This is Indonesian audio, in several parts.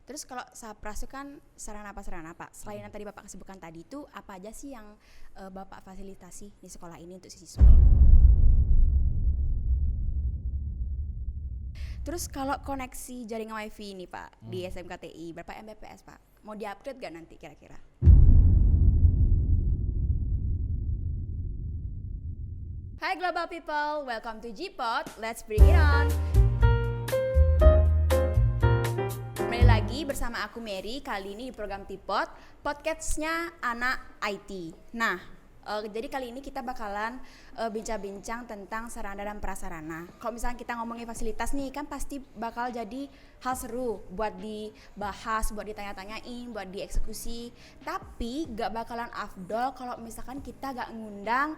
Terus kalau Sapras itu kan sarana Pak. Selain yang tadi Bapak sebutkan tadi itu apa aja sih yang Bapak fasilitasi di sekolah ini untuk siswa? Terus kalau koneksi jaringan wifi ini Pak di SMKTI berapa Mbps Pak? Mau di-upgrade gak nanti kira-kira? Hai global people, welcome to G-Pod, let's bring it on. Kembali lagi bersama aku Mary, kali ini di program T-Pod, podcastnya anak IT. Nah, jadi kali ini kita bakalan bincang-bincang tentang sarana dan prasarana. Kalau misalnya kita ngomongin fasilitas nih, kan pasti bakal jadi hal seru buat dibahas, buat ditanya-tanyain, buat dieksekusi. Tapi gak bakalan afdol kalau misalkan kita gak ngundang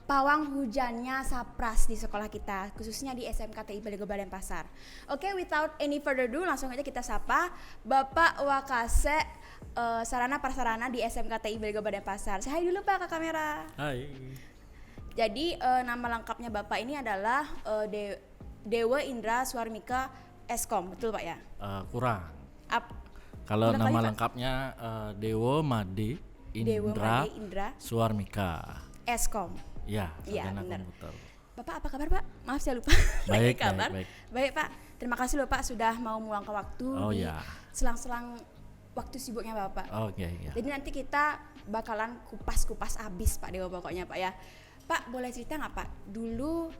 pawang hujannya Sapras di sekolah kita, khususnya di SMKTI Balego Denpasar. Oke, without any further ado, langsung aja kita sapa Bapak Wakase sarana prasarana di SMKTI Balego Denpasar. Saya dulu Pak ke kamera. Hai. Jadi nama lengkapnya Bapak ini adalah Dewa Indra Suarmika Eskom, betul Pak ya? Kurang. Kurang Kalau nama kali, Pak? lengkapnya Dewo Made Indra Suarmika. Eskom. Ya, Iya, sarjana benar. komputer. Bapak apa kabar Pak? Maaf saya lupa. Baik, kabar. baik. Baik Pak. Terima kasih loh Pak sudah mau meluangkan waktu di ya. selang-selang waktu sibuknya Bapak. Oke, ya. Jadi nanti kita bakalan kupas-kupas abis Pak Dewa pokoknya Pak ya. Pak boleh cerita nggak Pak? Dulu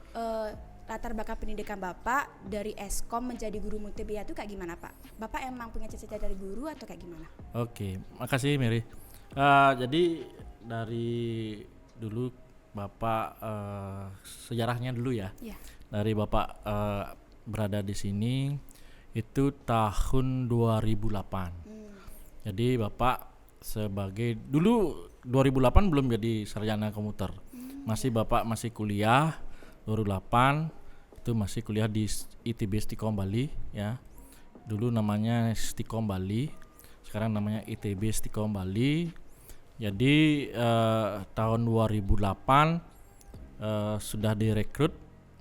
latar belakang pendidikan Bapak dari Eskom menjadi guru multimedia itu kayak gimana Pak? Bapak emang punya cita-cita dari guru atau kayak gimana? Oke, makasih Mary. Jadi dari dulu Bapak sejarahnya dulu ya. Iya. Dari Bapak berada di sini itu tahun 2008. Jadi Bapak sebagai dulu 2008 belum jadi sarjana komputer. Bapak masih kuliah 2008 itu masih kuliah di ITB Stikom Bali ya. Dulu namanya Stikom Bali, sekarang namanya ITB Stikom Bali. Jadi tahun 2008 sudah direkrut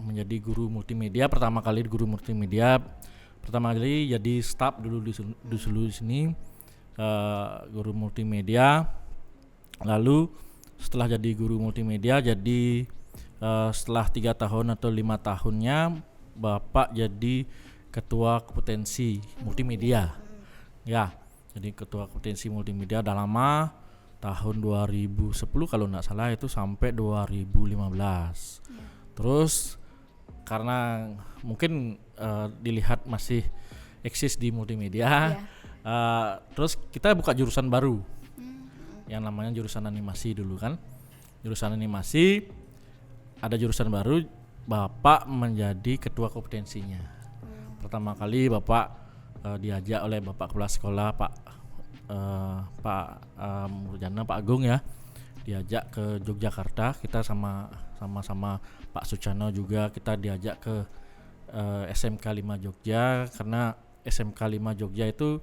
menjadi guru multimedia, pertama kali jadi staf dulu di sini. Guru multimedia, lalu setelah jadi guru multimedia setelah 3 tahun atau 5 tahunnya Bapak jadi ketua kompetensi multimedia ya. Jadi ketua kompetensi multimedia udah lama, tahun 2010 kalau nggak salah itu sampai 2015. Terus karena mungkin dilihat masih eksis di multimedia, terus kita buka jurusan baru yang namanya jurusan animasi dulu kan. Jurusan animasi ada jurusan baru, Bapak menjadi ketua kompetensinya. Pertama kali Bapak diajak oleh Bapak Kepala Sekolah Pak Murjana, Pak Agung ya, diajak ke Yogyakarta. Kita sama-sama Pak Sucano juga kita diajak ke SMK 5 Jogja, karena SMK 5 Jogja itu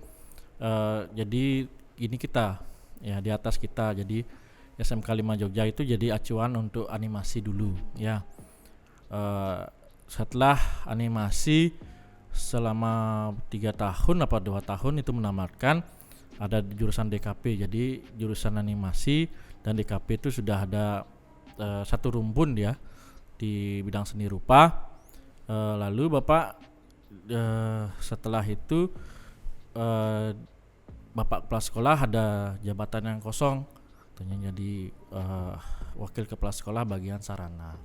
jadi ini kita ya, di atas kita. Jadi SMK 5 Jogja itu jadi acuan untuk animasi dulu ya. Setelah animasi selama 3 tahun apa 2 tahun itu menamatkan, ada jurusan DKP. Jadi jurusan animasi dan DKP itu sudah ada satu rumpun ya di bidang seni rupa. Lalu Bapak setelah itu Bapak kepala sekolah ada jabatan yang kosong, ternyata jadi wakil kepala sekolah bagian sarana.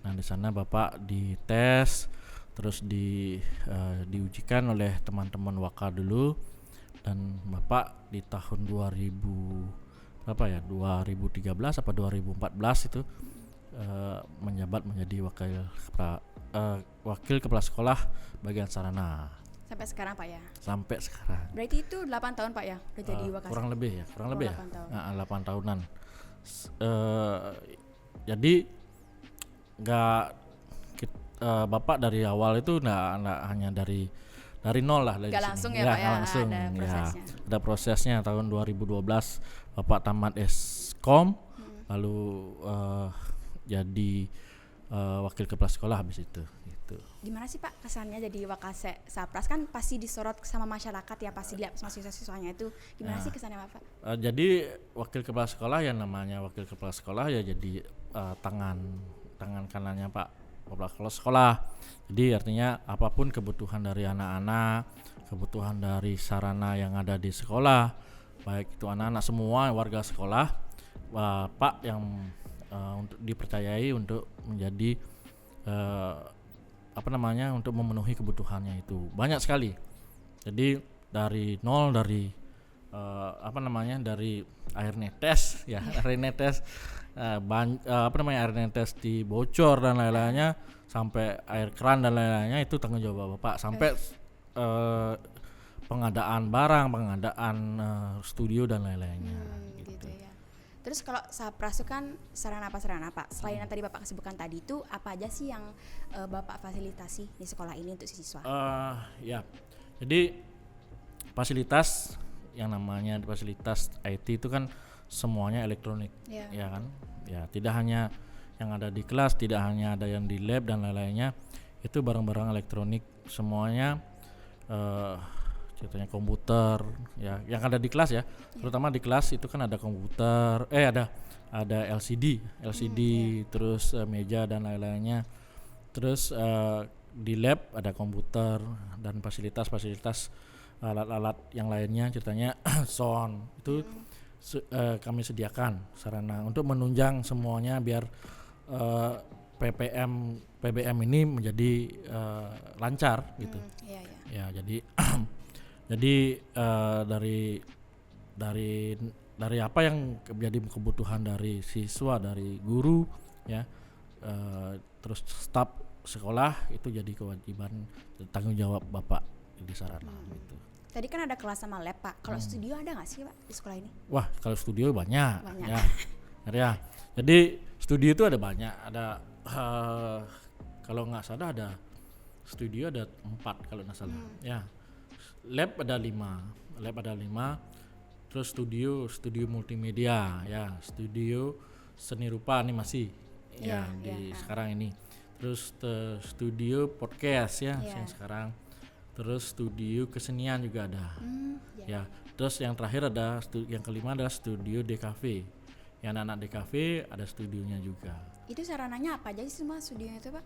Nah di sana Bapak dites, terus diujikan oleh teman-teman Waka dulu, dan Bapak di tahun 2013 apa 2014 itu menjabat menjadi wakil kepala sekolah bagian sarana. Sampai sekarang Pak ya? Sampai sekarang. Berarti itu 8 tahun Pak ya udah jadi Wakase? Kurang lebih ya, 8 tahun. 8 tahunan. Jadi Bapak dari awal itu nggak hanya dari nol lah, dari nggak sini. langsung ya Pak ya, langsung, ada prosesnya. Ada prosesnya. Tahun 2012 Bapak tamat Eskom, lalu jadi wakil kepala sekolah habis itu gitu. Gimana sih Pak kesannya jadi Wakase Sapras, kan pasti disorot sama masyarakat ya, pasti lihat sama siswa-siswanya itu. Gimana sih kesannya Pak? Jadi wakil kepala sekolah, yang namanya wakil kepala sekolah ya jadi tangan kanannya Pak kepala sekolah. Jadi artinya apapun kebutuhan dari anak-anak, kebutuhan dari sarana yang ada di sekolah, baik itu anak-anak semua warga sekolah, Pak yang untuk dipercayai untuk menjadi untuk memenuhi kebutuhannya itu banyak sekali. Jadi dari nol, dari dari air netes ya, air netes air netes dibocor dan lain-lainnya, sampai air keran dan lain-lainnya itu tanggung jawab Bapak, sampai pengadaan barang, pengadaan studio dan lain-lainnya gitu ya. Terus kalau Sapras itu kan sarana Pak? Selain yang tadi Bapak sebutkan tadi itu, apa aja sih yang Bapak fasilitasi di sekolah ini untuk siswa? Ya, jadi fasilitas yang namanya fasilitas IT itu kan semuanya elektronik, ya kan? Ya, tidak hanya yang ada di kelas, tidak hanya ada yang di lab dan lain-lainnya, itu barang-barang elektronik semuanya. Contohnya komputer ya yang ada di kelas ya, terutama di kelas itu kan ada komputer, ada LCD, terus meja dan lain-lainnya. Terus di lab ada komputer dan fasilitas alat-alat yang lainnya, ceritanya sound itu kami sediakan sarana untuk menunjang semuanya biar PBM ini menjadi lancar gitu. Ya jadi jadi dari apa yang menjadi kebutuhan dari siswa, dari guru ya, terus staf sekolah, itu jadi kewajiban tanggung jawab Bapak di sarana gitu. Tadi kan ada kelas sama lab Pak. Kalau studio ada nggak sih Pak di sekolah ini? Wah, kalau studio banyak. Ya. Jadi studio itu ada banyak. Ada kalau nggak salah ada studio ada 4 kalau nggak salah. Ya. Lab ada 5. Terus studio multimedia ya, studio seni rupa animasi sekarang ini. Terus studio podcast ya yang sekarang. Terus studio kesenian juga ada. Ya. Terus yang terakhir yang kelima adalah studio DKV. Yang anak-anak DKV ada studionya juga. Itu sarananya apa aja sih semua studionya itu Pak?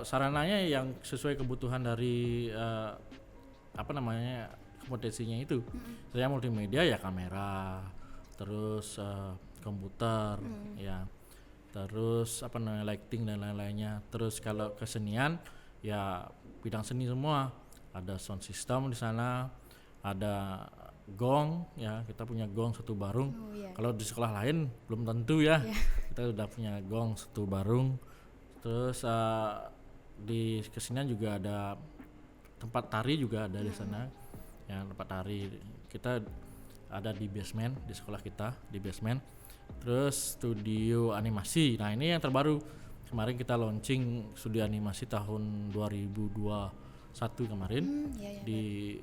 Sarananya yang sesuai kebutuhan dari kompetensinya itu. Saya multimedia ya kamera, terus komputer ya, terus lighting dan lain-lainnya. Terus kalau kesenian ya bidang seni semua, ada sound system di sana, ada gong ya, kita punya gong satu barung. Kalau di sekolah lain belum tentu ya. Kita udah punya gong satu barung. Terus di kesenian juga ada tempat tari juga ada di sana. Ya, tempat tari kita ada di basement, di sekolah kita di basement. Terus studio animasi. Nah, ini yang terbaru. Kemarin kita launching studio animasi tahun 2021 kemarin. Di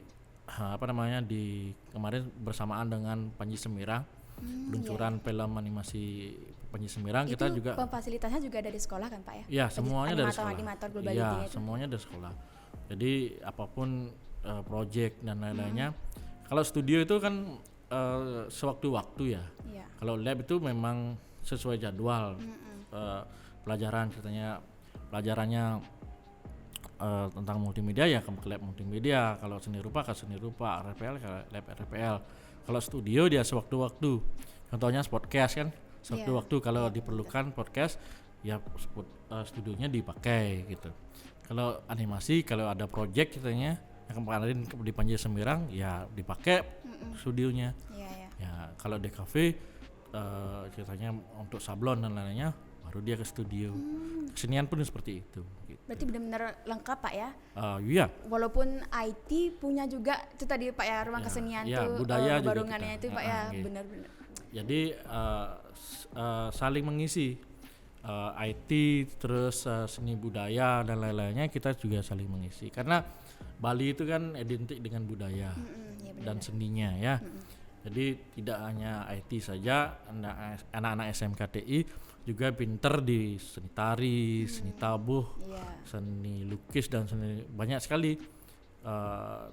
kemarin bersamaan dengan Panji Semirang. Peluncuran film animasi Panji Semirang. Itu kita juga fasilitasnya juga dari sekolah kan Pak ya? Ya, semuanya dari sekolah. Animator Global Iya, semuanya dari sekolah. Jadi apapun project dan lain-lainnya. Kalau studio itu kan sewaktu-waktu ya. Kalau lab itu memang sesuai jadwal. Pelajarannya tentang multimedia ya ke lab multimedia. Kalau seni rupa ke seni rupa, RPL ke lab RPL. Kalau studio dia sewaktu-waktu. Contohnya podcast kan, sewaktu-waktu kalau diperlukan podcast ya studionya dipakai gitu. Kalau animasi, kalau ada project katanya yang kemarin di Panji Semirang ya dipakai studionya. Ya kalau DKV ceritanya untuk sablon dan lainnya baru dia ke studio. Kesenian pun seperti itu. Gitu. Berarti benar-benar lengkap Pak ya? Iya. Walaupun IT punya juga itu tadi Pak ya, ruang kesenian tuh budaya barungannya itu Pak ya, benar-benar. Jadi saling mengisi. IT terus seni budaya dan lain-lainnya kita juga saling mengisi karena Bali itu kan identik dengan budaya dan seninya ya. Jadi tidak hanya IT saja, anak-anak SMKTI juga pinter di seni tari, seni tabuh, Iya. seni lukis dan seni banyak sekali.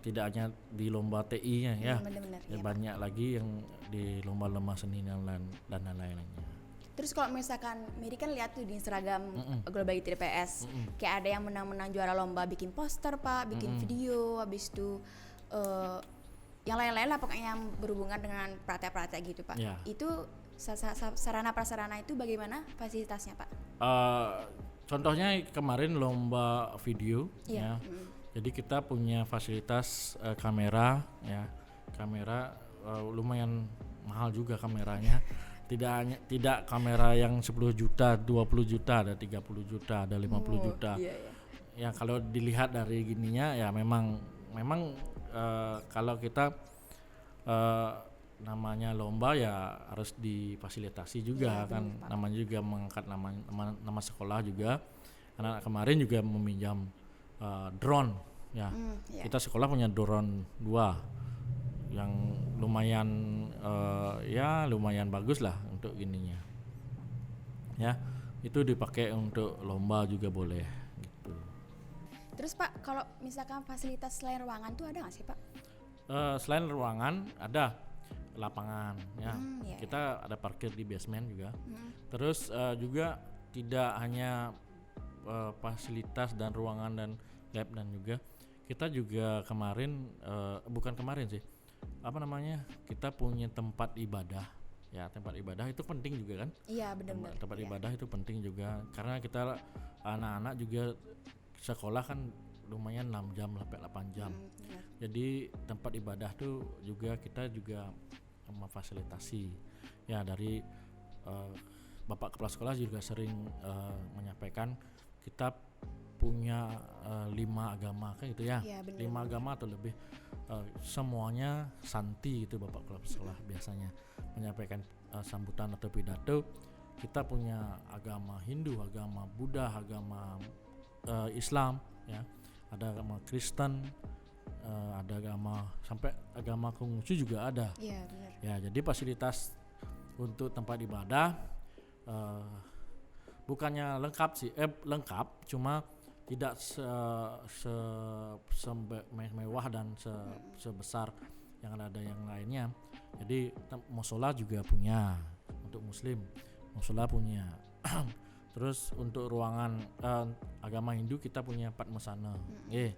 Tidak hanya di lomba TI-nya ya, Benar-benar. ya Iya, Pak. banyak lagi yang di lomba-lomba seni dan lain-lainnya. Terus kalau misalkan Mary kan lihat tuh di Instagram Global ITDPS, kayak ada yang menang-menang juara lomba bikin poster Pak, bikin video, habis itu yang lain-lain lah pokoknya yang berhubungan dengan praktek-praktek gitu Pak. Ya. Itu sarana prasarana itu bagaimana fasilitasnya Pak? Contohnya kemarin lomba video Iya. ya. Jadi kita punya fasilitas kamera ya. Kamera lumayan mahal juga kameranya. Tidak kamera yang 10 juta, 20 juta, ada 30 juta, ada 50 juta. Iya, iya. Ya kalau dilihat dari gininya ya memang kalau kita namanya lomba ya harus difasilitasi juga Iya, kan, benar, Pak. namanya juga mengangkat nama sekolah juga. Anak kemarin juga meminjam drone ya. Iya. Kita sekolah punya drone 2 yang lumayan lumayan bagus lah untuk ininya. Ya, itu dipakai untuk lomba juga boleh gitu. Terus Pak, kalau misalkan fasilitas selain ruangan tuh ada nggak sih Pak? Selain ruangan ada lapangan ya. Iya, Kita ada parkir di basement juga. Terus juga tidak hanya fasilitas dan ruangan dan lab, dan juga kita juga bukan kemarin sih, kita punya tempat ibadah ya. Tempat ibadah itu penting juga kan. Iya benar-benar. Tempat Iya. ibadah itu penting juga karena kita anak-anak juga sekolah kan lumayan 6 jam sampai 8 jam. Benar. Jadi tempat ibadah tuh juga kita juga memfasilitasi ya. Dari Bapak Kepala Sekolah juga sering menyampaikan kita punya 5 agama kan gitu ya. Iya, benar. 5 agama atau lebih, semuanya santi itu Bapak Kepala Sekolah biasanya menyampaikan sambutan atau pidato. Kita punya agama Hindu, agama Buddha, agama Islam ya, ada agama Kristen, ada agama sampai agama Konghucu juga ada. Iya benar. Ya, jadi fasilitas untuk tempat ibadah bukannya lengkap sih, lengkap, cuma tidak mewah dan sebesar yang ada yang lainnya. Jadi musola juga punya untuk muslim, musola punya. Terus untuk ruangan agama Hindu kita punya Padmasana. Iya.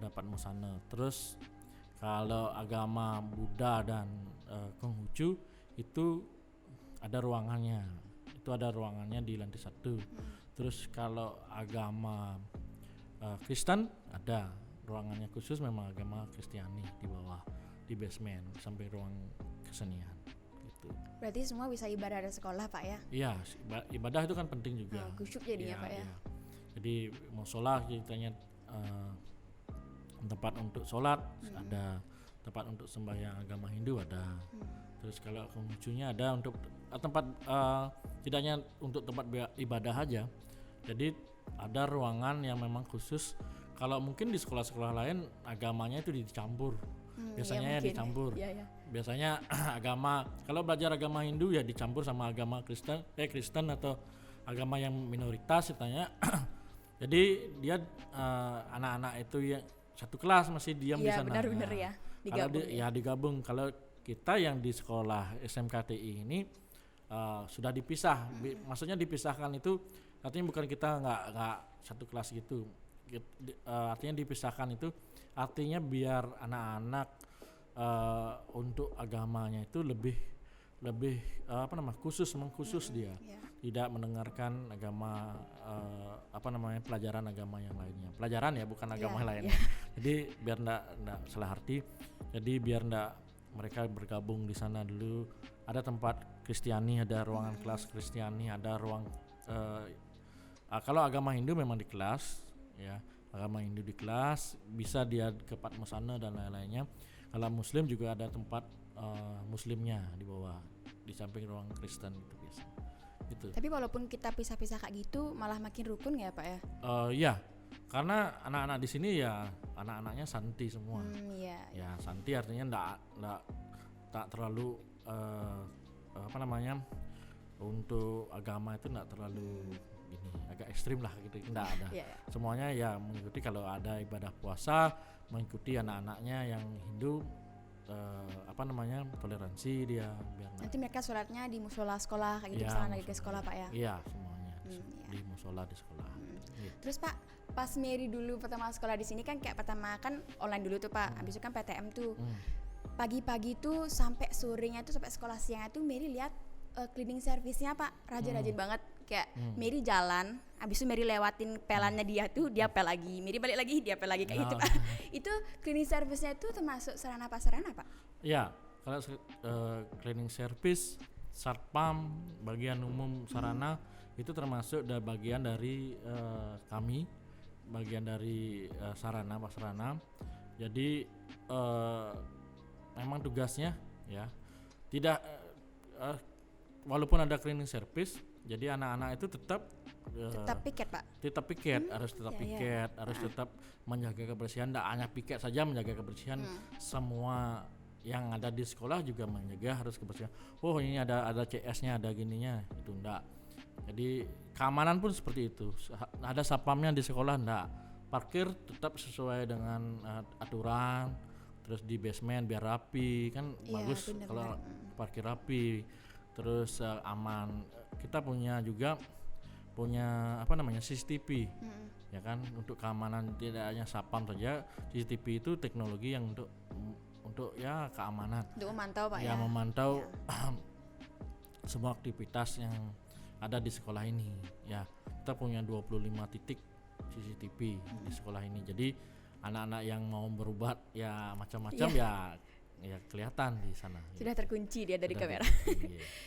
Ada Padmasana. Terus kalau agama Buddha dan Konghucu itu ada ruangannya. Itu ada ruangannya di lantai 1. Terus kalau agama Kristen ada ruangannya khusus, memang agama Kristiani di bawah di basement sampai ruang kesenian gitu. Berarti semua bisa ibadah di sekolah Pak ya? Iya, ibadah itu kan penting juga. Khusyuk jadinya Pak ya? Iya. Jadi musola ceritanya tempat untuk sholat, ada tempat untuk sembahyang agama Hindu ada. Terus kalau Konghucunya ada untuk tempat tidak hanya untuk tempat ibadah aja. Jadi ada ruangan yang memang khusus. Kalau mungkin di sekolah-sekolah lain agamanya itu dicampur. Biasanya ya dicampur. Iya. Biasanya agama, kalau belajar agama Hindu ya dicampur sama agama Kristen atau agama yang minoritas katanya. Jadi dia anak-anak itu yang satu kelas masih diam di Iya sana. benar-benar ya. Digabung. Digabung. Kalau kita yang di sekolah SMKTI ini sudah dipisah. Maksudnya dipisahkan itu artinya bukan kita nggak satu kelas gitu. Artinya dipisahkan itu artinya biar anak-anak untuk agamanya itu lebih khusus dia. Iya. Tidak mendengarkan agama pelajaran agama yang lainnya. Pelajaran ya, bukan agama yang lainnya. Jadi biar enggak salah arti. Jadi biar enggak mereka bergabung di sana dulu. Ada tempat Kristiani, ada ruangan kelas Kristiani, ada ruang kalau agama Hindu memang di kelas ya. Agama Hindu di kelas, bisa dia ke Padmasana dan lain-lainnya. Kalau Muslim juga ada tempat Muslimnya di bawah, di samping ruang Kristen gitu biasa. Gitu. Tapi walaupun kita pisah-pisah kayak gitu, malah makin rukun ya Pak ya? Iya, karena anak-anak di sini ya anak-anaknya santi semua. Iya. Ya santi artinya ndak tak terlalu apa namanya, untuk agama itu enggak terlalu gini, agak ekstrim lah gitu, enggak ada. Semuanya ya mengikuti, kalau ada ibadah puasa mengikuti anak-anaknya yang Hindu, apa namanya, toleransi dia biar nanti mereka sholatnya di musola sekolah kayak gitu, ya, misalnya lagi ke sekolah Pak ya. Iya, semuanya di musola di sekolah. Iya. Terus Pak, pas Mary dulu pertama sekolah di sini kan kayak pertama kan online dulu tuh Pak, habis itu kan PTM tuh. Pagi-pagi tuh sampai sorenya tuh sampai sekolah siang itu Mary lihat cleaning service-nya Pak, rajin-rajin banget. Kayak Mary jalan, habis itu Mary lewatin pelannya dia tuh, dia pel lagi, Mary balik lagi, dia pel lagi kayak gitu Pak. Itu cleaning service-nya itu termasuk sarana prasarana Pak? Iya, kalau cleaning service, satpam, bagian umum sarana itu termasuk bagian dari kami, bagian dari sarana prasarana. Jadi memang tugasnya ya tidak walaupun ada cleaning service, jadi anak-anak itu tetap piket Pak? Tetap piket, harus tetap piket, harus tetap menjaga kebersihan. Tidak hanya piket saja menjaga kebersihan, semua yang ada di sekolah juga menjaga harus kebersihan. Oh ini ada CS-nya, ada gininya, itu enggak. Jadi keamanan pun seperti itu. Ada satpamnya di sekolah enggak. Parkir tetap sesuai dengan aturan. Terus di basement biar rapi kan, bagus kalau parkir rapi. Terus aman. Kita punya apa namanya, CCTV, ya kan, untuk keamanan. Tidak hanya satpam saja, CCTV itu teknologi yang untuk ya keamanan. Untuk memantau Pak ya. Memantau semua aktivitas yang ada di sekolah ini. Ya, kita punya 25 titik CCTV di sekolah ini. Jadi anak-anak yang mau berobat ya macam-macam ya kelihatan di sana. Sudah terkunci dia dari kamera.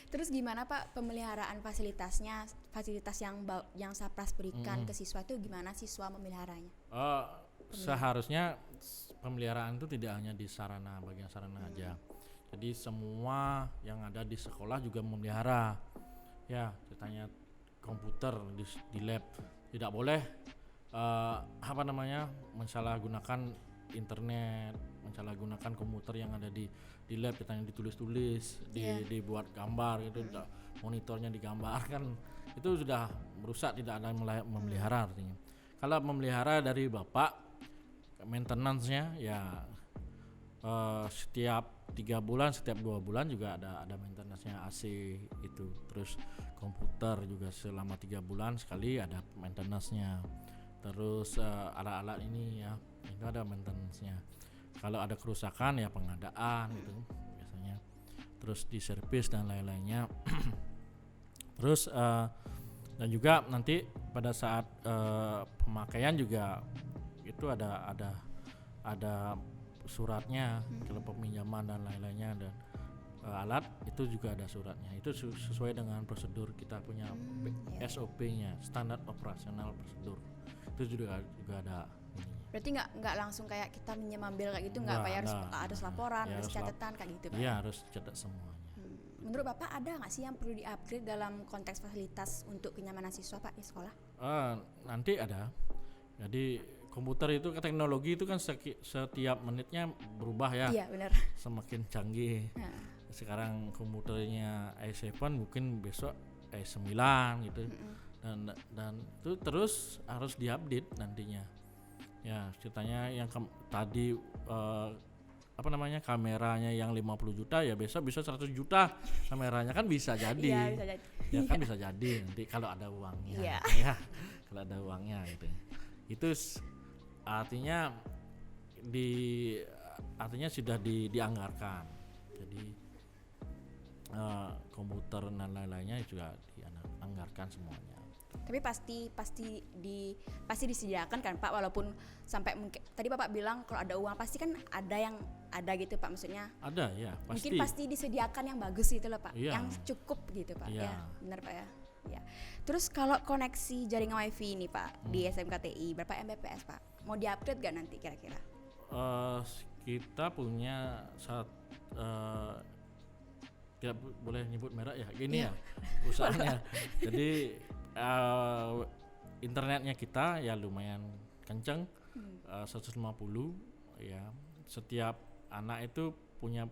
Terus gimana Pak pemeliharaan fasilitasnya, fasilitas yang Sapras berikan ke siswa itu gimana siswa memeliharanya? Seharusnya pemeliharaan itu tidak hanya di sarana, bagian sarana aja. Jadi semua yang ada di sekolah juga memelihara. Ya, ceritanya komputer di lab tidak boleh apa namanya, mensalahgunakan internet, mensalahgunakan komputer yang ada di lab, katanya ditulis-tulis, dibuat gambar gitu, monitornya digambarkan, itu sudah merusak, tidak ada memelihara artinya. Kalau memelihara dari bapak, maintenance-nya ya setiap 3 bulan, setiap 2 bulan juga ada maintenance-nya AC itu. Terus komputer juga selama 3 bulan sekali ada maintenance-nya. Terus alat-alat ini ya itu ada maintenance-nya. Kalau ada kerusakan ya pengadaan gitu biasanya. Terus di servis dan lain-lainnya. Terus dan juga nanti pada saat pemakaian juga itu ada suratnya, kalau peminjaman dan lain-lainnya, dan alat itu juga ada suratnya. Itu sesuai dengan prosedur, kita punya SOP-nya, standar operasional prosedur. Itu juga ada ininya. Berarti nggak langsung kayak kita ambil kayak gitu, nggak Pak ya, harus laporan, harus catatan kayak gitu Pak? Iya, harus catat semuanya. Menurut Bapak ada nggak sih yang perlu di-upgrade dalam konteks fasilitas untuk kenyamanan siswa Pak di sekolah? Nanti ada. Jadi komputer itu, teknologi itu kan setiap menitnya berubah ya. Iya benar. Semakin canggih. Sekarang komputernya i7 mungkin besok i9 gitu. Dan itu terus harus diupdate nantinya. Ya ceritanya yang tadi apa namanya, kameranya yang 50 juta ya besok bisa 100 juta kameranya, kan bisa jadi. Iya, bisa jadi. Ya kan bisa jadi nanti kalau ada uangnya. Iya. Ya, kalau ada uangnya gitu. Itu artinya artinya sudah dianggarkan. Jadi komputer dan lain-lainnya juga dianggarkan semuanya. Tapi pasti disediakan kan Pak, walaupun sampai mungkin tadi Bapak bilang kalau ada uang pasti kan ada gitu Pak, maksudnya ada ya pasti. Mungkin pasti disediakan yang bagus gitu loh Pak, yang cukup gitu Pak. Ya benar Pak ya. Ya. Terus kalau koneksi jaringan wifi ini Pak di SMKTI berapa Mbps Pak? Mau diupgrade gak nanti kira-kira? Kita punya tidak boleh nyebut merek ya, gini ya usahanya. Jadi internetnya kita ya lumayan kenceng, 150 ya. Setiap anak itu punya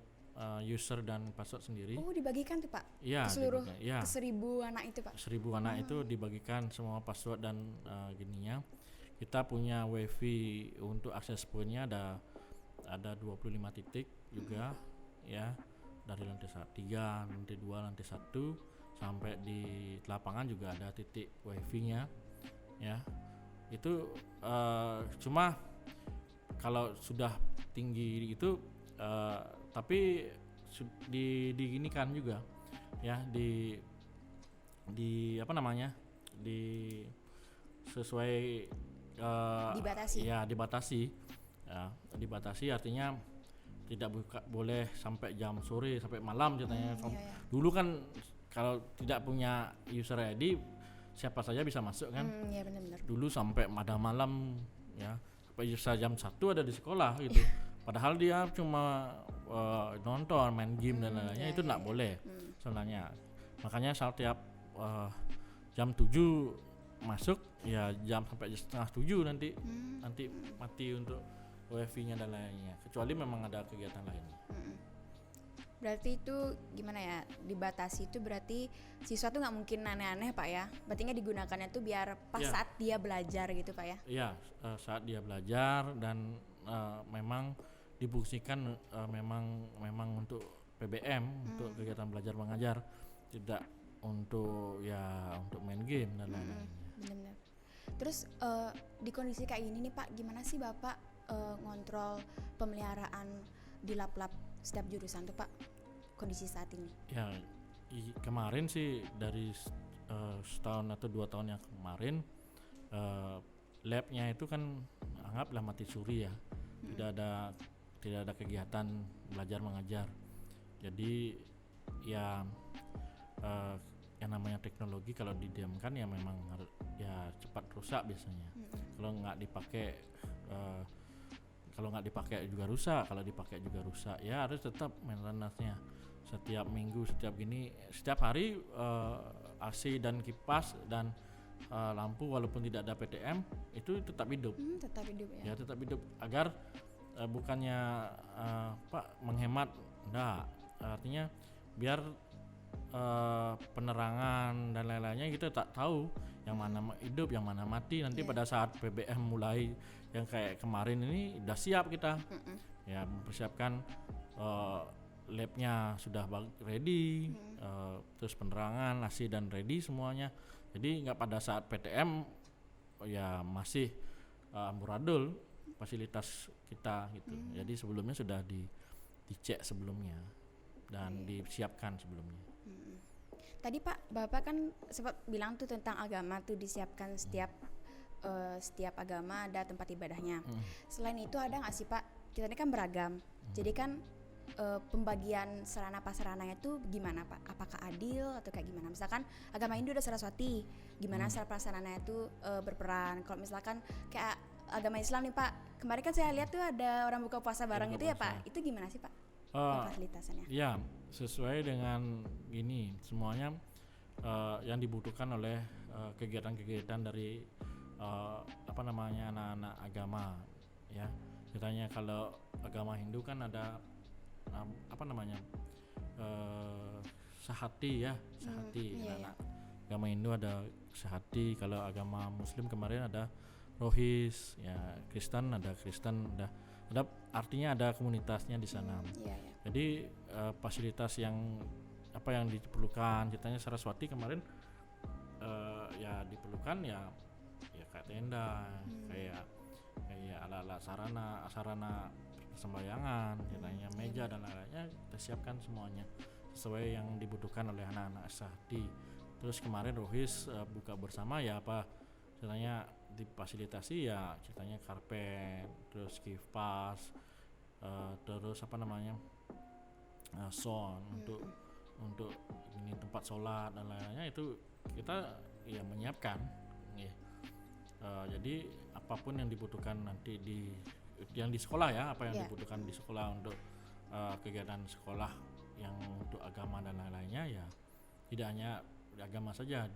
user dan password sendiri. Oh, dibagikan tuh Pak? Iya, Ke seluruh dibagikan, iya. ke 1.000 anak itu Pak? 1.000 anak itu dibagikan semua password dan gininya. Kita punya wifi untuk akses poinnya ada 25 titik juga ya, dari lantai 3, lantai 2, lantai 1 sampai di lapangan juga ada titik wifi-nya ya. Itu cuma kalau sudah tinggi itu tapi diginikan juga ya, di apa namanya, di sesuai Dibatasi. ya dibatasi artinya tidak boleh sampai jam sore sampai malam katanya. Iya. Dulu kan kalau tidak punya user ID siapa saja bisa masuk kan. Iya benar-benar. Dulu sampai malam ya, sampai jam 1 ada di sekolah gitu. Padahal dia cuma nonton, main game dan lain-lainnya, itu enggak boleh sebenarnya. Makanya setiap jam 7 masuk ya, jam sampai setengah 7 nanti mati untuk wifi-nya dan lainnya, kecuali memang ada kegiatan lain. Berarti itu gimana ya, dibatasi itu berarti siswa tuh nggak mungkin aneh-aneh Pak ya? Berarti nggak digunakannya tuh biar pas Ya. saat dia belajar gitu Pak ya? Iya, saat dia belajar dan memang difungsikan memang untuk PBM, untuk kegiatan belajar mengajar, tidak untuk main game dan lain-lain. Benar-benar. Terus di kondisi kayak gini nih Pak, gimana sih Bapak ngontrol pemeliharaan di lab-lab setiap jurusan tuh Pak, kondisi saat ini? Ya, kemarin sih dari setahun atau 2 tahun yang kemarin labnya itu kan anggaplah mati suri ya, tidak ada kegiatan belajar mengajar. Jadi ya yang namanya teknologi kalau didiamkan ya memang harus ya cepat rusak biasanya. Kalau nggak dipakai juga rusak, kalau dipakai juga rusak. Ya harus tetap maintenance-nya setiap minggu, setiap hari AC dan kipas dan lampu walaupun tidak ada PTM itu tetap hidup. Tetap hidup ya? Ya tetap hidup agar bukannya menghemat, enggak, artinya biar penerangan dan lain-lainnya kita tak tahu yang mana hidup yang mana mati. Nanti pada saat PBM mulai yang kayak kemarin ini udah siap kita ya, mempersiapkan labnya sudah ready, terus penerangan, AC dan ready semuanya. Jadi nggak pada saat PTM ya masih amburadul fasilitas kita gitu. Jadi sebelumnya sudah dicek sebelumnya dan disiapkan sebelumnya. Tadi Pak, Bapak kan sempat bilang tuh tentang agama tuh disiapkan setiap agama ada tempat ibadahnya. Selain itu ada nggak sih Pak? Kita ini kan beragam. Jadi kan pembagian sarana prasarananya tuh gimana Pak? Apakah adil atau kayak gimana? Misalkan agama Hindu ada Saraswati, gimana sarana prasarananya tuh berperan? Kalau misalkan kayak agama Islam nih Pak, kemarin kan saya lihat tuh ada orang buka puasa bareng itu ya Pak. Itu gimana sih Pak? Fasilitasannya? Ya, sesuai dengan gini semuanya yang dibutuhkan oleh kegiatan-kegiatan dari anak-anak agama ya. Katanya kalau agama Hindu kan ada sahati ya, anak agama Hindu ada sahati. Kalau agama Muslim kemarin ada rohis ya, Kristen ada artinya ada komunitasnya di sana. Jadi fasilitas yang diperlukan, ceritanya Saraswati kemarin ya diperlukan ya kayak tenda, kayak alat-alat sarana persembahyangan, ceritanya meja dan lain-lainnya kita siapkan semuanya sesuai yang dibutuhkan oleh anak-anak sahati. Terus kemarin rohis buka bersama ya ceritanya difasilitasi ya, ceritanya karpet, terus kipas, terus sound untuk ini tempat sholat dan lain-lainnya itu kita ya menyiapkan ya. Jadi apapun yang dibutuhkan nanti yang di sekolah ya, apa yang dibutuhkan di sekolah untuk kegiatan sekolah yang untuk agama dan lain-lainnya ya, tidak hanya agama saja,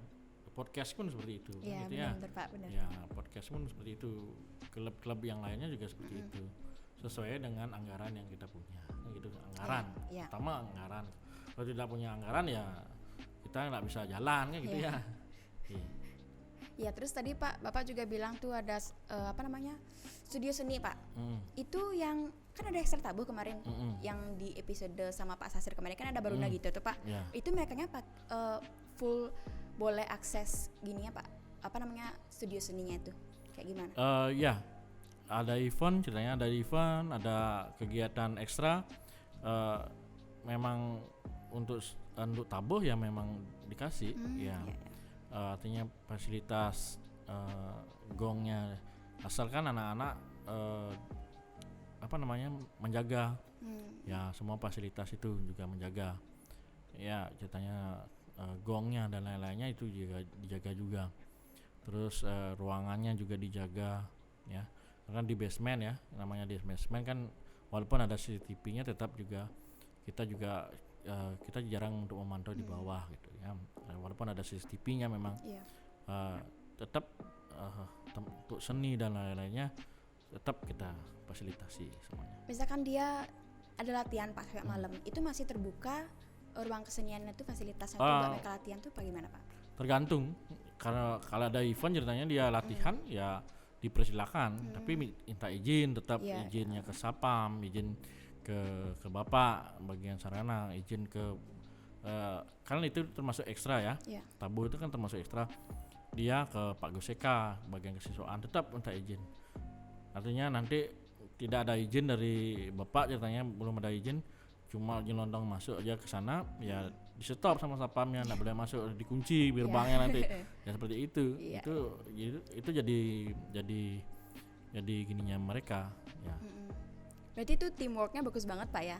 podcast pun seperti itu. Iya, gitu benar Pak, benar. Ya, podcast pun seperti itu, klub-klub yang lainnya juga seperti itu, sesuai dengan anggaran yang kita punya. gitu, anggaran. Iya. Pertama anggaran. Kalau tidak punya anggaran ya kita nggak bisa jalan kan gitu Iya. ya. Iya. Ya, terus tadi Pak, Bapak juga bilang tuh ada studio seni Pak. Itu yang kan ada ekstra tabuh kemarin, yang di episode sama Pak Sasir kemarin kan ada Baruna gitu tuh Pak. Yeah. Itu merekanya Pak full boleh akses gini ya Pak. Studio seninya itu kayak gimana? Ya, ada event ceritanya, ada kegiatan ekstra. Memang untuk tabuh ya memang dikasih ya. Artinya fasilitas gongnya, asalkan anak-anak menjaga ya, semua fasilitas itu juga menjaga ya, ceritanya gongnya dan lain-lainnya itu juga dijaga juga. Terus ruangannya juga dijaga ya, karena di basement ya, namanya di basement kan walaupun ada CCTV-nya tetap juga kita jarang untuk memantau di bawah gitu ya. Walaupun ada CCTV-nya memang tetap untuk seni dan lain-lainnya tetap kita fasilitasi semuanya. Misalkan dia ada latihan Pak sampai malam, itu masih terbuka ruang keseniannya itu, fasilitasnya itu buat mereka latihan tuh bagaimana Pak? Tergantung, karena kalau ada event ceritanya dia latihan ya dipersilakan, tapi minta izin, tetap izinnya ke Sapam, izin ke Bapak bagian sarana, izin ke karena itu termasuk ekstra ya. Tabuh itu kan termasuk ekstra. Dia ke Pak Goseka bagian kesiswaan tetap minta izin. Artinya nanti tidak ada izin dari Bapak, ceritanya belum ada izin, cuma nyelondong masuk aja ke sana ya di stop sama sapamnya, nggak boleh masuk, dikunci gerbangnya nanti ya seperti itu. Itu jadi gininya mereka ya. Berarti itu teamworknya bagus banget Pak ya,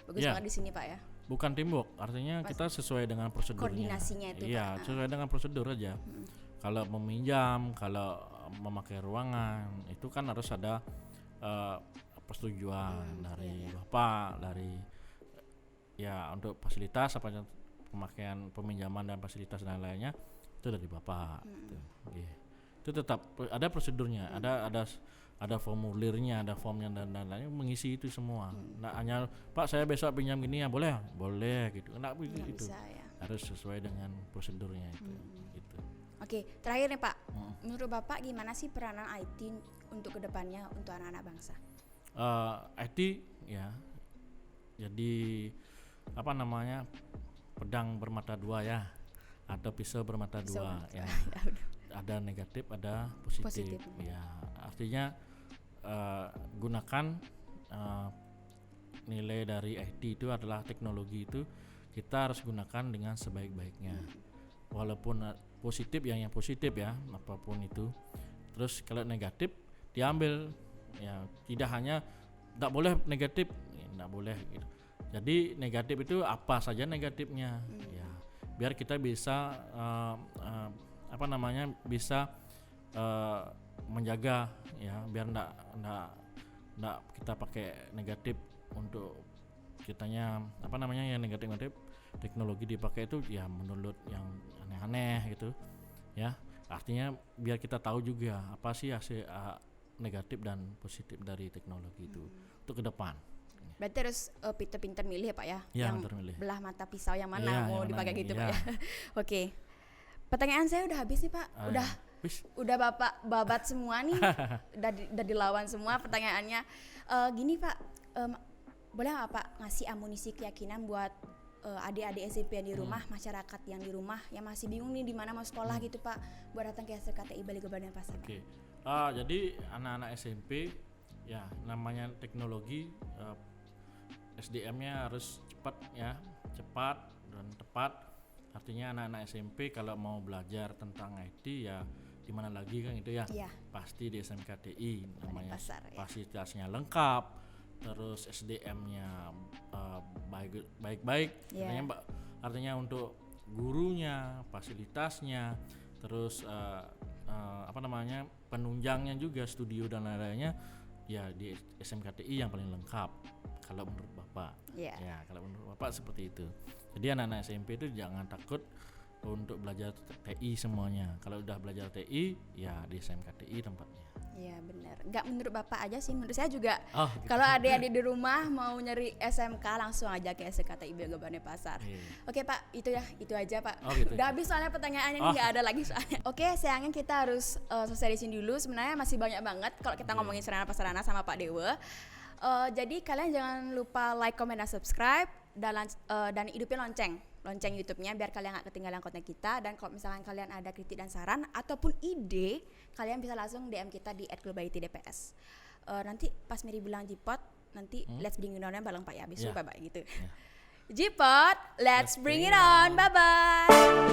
bagus banget di sini Pak ya. Bukan teamwork, artinya kita sesuai dengan prosedurnya. Koordinasinya itu iya, Pak. sesuai dengan prosedur aja. Kalau meminjam, kalau memakai ruangan itu kan harus ada persetujuan dari Bapak, dari ya untuk fasilitas apa pemakaian peminjaman dan fasilitas dan lainnya itu dari Bapak. Itu tetap ada prosedurnya, ada formulirnya, ada formnya dan lainnya, mengisi itu semua. Nggak hanya Pak saya besok pinjam gini ya boleh gitu. Nggak itu bisa, ya. Harus sesuai dengan prosedurnya itu. Gitu. Oke, terakhir nih Pak, menurut Bapak gimana sih peranan IT untuk kedepannya untuk anak-anak bangsa? IT ya, jadi pedang bermata dua ya, atau pisau bermata dua ya. Ada negatif, ada positif. Ya, artinya gunakan nilai dari IT itu adalah teknologi itu kita harus gunakan dengan sebaik-baiknya. Walaupun positif yang positif ya, apapun itu. Terus kalau negatif diambil ya, tidak hanya tidak boleh negatif, tidak boleh gitu. Jadi negatif itu apa saja negatifnya ya, biar kita bisa bisa menjaga ya, biar ndak kita pakai negatif untuk kitanya yang negatif teknologi dipakai itu ya menurut yang aneh-aneh gitu ya. Artinya biar kita tahu juga apa sih hasil negatif dan positif dari teknologi itu untuk ke depan. Berarti harus pinter-pinter milih ya Pak ya, yang milih. belah mata pisau yang mana mau dipakai gitu Pak ya. Oke. Pertanyaan saya udah habis nih Pak. Udah Bapak babat semua nih. udah dilawan semua pertanyaannya. Gini Pak, boleh nggak Pak ngasih amunisi keyakinan buat adik-adik SMP yang di rumah, masyarakat yang di rumah yang masih bingung nih di mana mau sekolah gitu Pak, buat datang ke SKTI Balai Kebudayaan Pasaman. Oke. Jadi anak-anak SMP ya, namanya teknologi, SDM-nya harus cepat dan tepat. Artinya anak-anak SMP kalau mau belajar tentang IT ya di mana lagi kan itu ya, pasti di SMKTI, namanya fasilitasnya lengkap, terus SDM-nya baik-baik. Artinya untuk gurunya, fasilitasnya, terus penunjangnya juga, studio dan lain-lainnya ya di SMKTI yang paling lengkap kalau menurut Bapak. Ya, kalau menurut Bapak seperti itu. Jadi anak-anak SMP itu jangan takut untuk belajar TI semuanya. Kalau udah belajar TI ya di SMKTI tempatnya. Iya benar. Nggak menurut Bapak aja sih, menurut saya juga. Oh, gitu. Kalau adik-adik di rumah mau nyari SMK langsung aja ke SKT IB Gebane Pasar. Iya. Oke Pak, itu aja Pak. Oh, gitu. Udah habis soalnya pertanyaannya ini nggak ada lagi soalnya. Oke, sayangnya kita harus selesai di sini dulu. Sebenarnya masih banyak banget kalau kita ngomongin sarana prasarana sama Pak Dewa. Jadi kalian jangan lupa like, comment, dan subscribe dan hidupin lonceng YouTube-nya biar kalian gak ketinggalan konten kita. Dan kalau misalkan kalian ada kritik dan saran ataupun ide, kalian bisa langsung DM kita di @globality_dps. Nanti pas Mary bilang Jipot, nanti let's bring it on bareng Pak ya, abis itu bye-bye gitu. Jipot, let's bring it on, bye-bye.